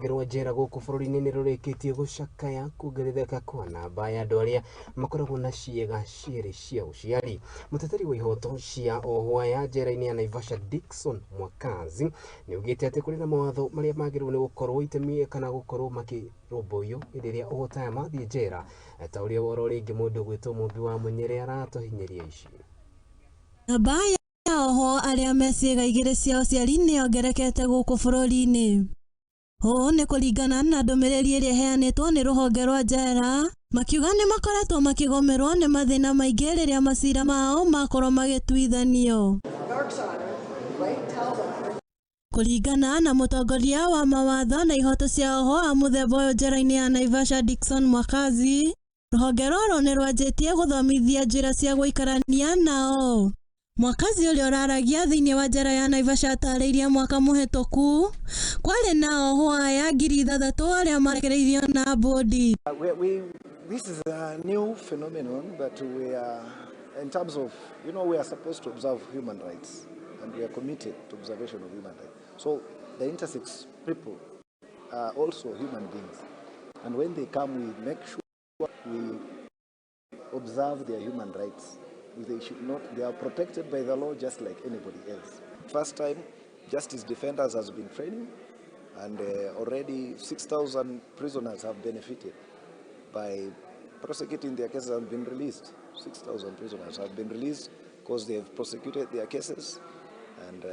ruhonge njera guku bururi-ini nirurikitie gucakaya kuongerereka kwa namba ya andu aria makoragwo na ciiga cierĩ cia Uciari. Muteteri wa ihoto cia Ohwo ya njera-ini ya Naivasha Dixon Mwakazi ni augite ati kuri na mawatho maria magirwo ni gukorwo itemi kana gukorwo makirũmbũiyo riria ũhotaya mathie njera ta uria woro ringi mundu gwitwo mumbi wa munyere aratohinyeria ici. Namba ya Ohwo aria me Ciiga Igiri cia Uciari ni ongerekete guku bururi-ini. Ũũ nĩ kũringana na ndũmĩrĩri ĩrĩa ĩheanĩtwo nĩ rũhonge rwa njera, makiuga nĩ makoretwo makĩgomerwo nĩ mathĩna maingĩ rĩrĩa macira mao makorwo magĩtuithanio. Kũringana na mũtongoria wa mawatho na ihoto cia Ohwo a mutheba ũyũ njera-inĩ ya Naivasha Dixon Mwakazi, rũhonge rũrũ nĩ rwanjĩtie gũthomithia njĩra cia gũikarania nao. Mwakazi ũrĩa ũraragia thĩinĩ wa njera ya Naivasha atarĩirie mwaka mũhĩtũku kwarĩ na Ohwo aya 6,000 arĩa marekereirio na bodi. This is a new phenomenon, but we are, in terms of, we are supposed to observe human rights, and we are committed to observation of human rights. So the intersex people are also human beings, and when they come, we make sure we observe their human rights. They are protected by the law just like anybody else. First time, Justice Defenders has been training, and already 6,000 prisoners have benefited by prosecuting their cases and been released. 6,000 prisoners have been released because they have prosecuted their cases, and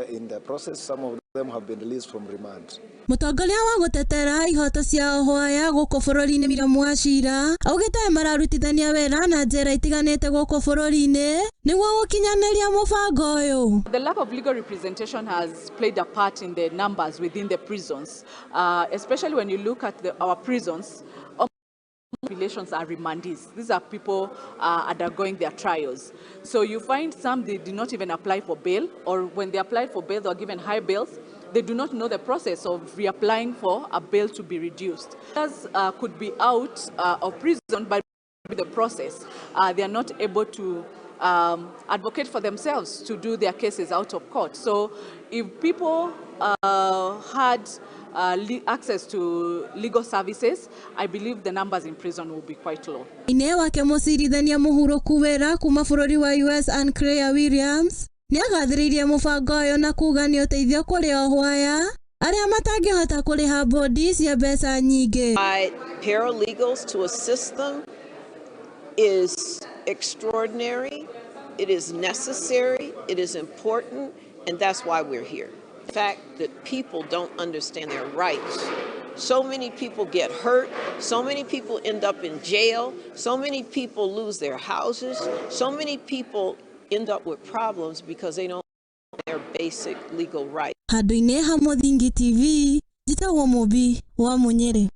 in the process, some of them have been released from remand. Mũtongoria wa gũtetera ihoto cia Ohwo aya gũkũ bũrũri-inĩ macira augite maratuithanio wĩra na njĩra itiganĩte gũkũ bũrũri-inĩ nĩguo gũkinyanĩria mũbango ũyũ. The lack of legal representation has played a part in the numbers within the prisons, especially when you look at our prisons. Populations are remandees. These are people undergoing their trials. So you find some, they do not even apply for bail, or when they applied for bail, they are given high bails. They do not know the process of reapplying for a bail to be reduced. Others could be out of prison, but the process, they are not able to advocate for themselves to do their cases out of court. So if people had access to legal services, I believe the numbers in prison will be quite low. Ine wake mũcirithania mũhurũku wĩra kuma bũrũri wa US and Williams nĩ agathĩrĩirie mũbango ũyũ na kuga nĩ ũteithio kũrĩ Ohwo aya arĩa matangĩhota kũrĩha bodi cia mbeca nyingĩ. Paralegals to assist them is extraordinary, it is necessary, it is important, and that's why we're here. The fact that people don't understand their rights. So many people get hurt, so many people end up in jail, so many people lose their houses, so many people end up with problems because they don't know their basic legal rights. Handũ-inĩ ha Mũthingi TV, njĩtagwo Mũmbi wa Munyere.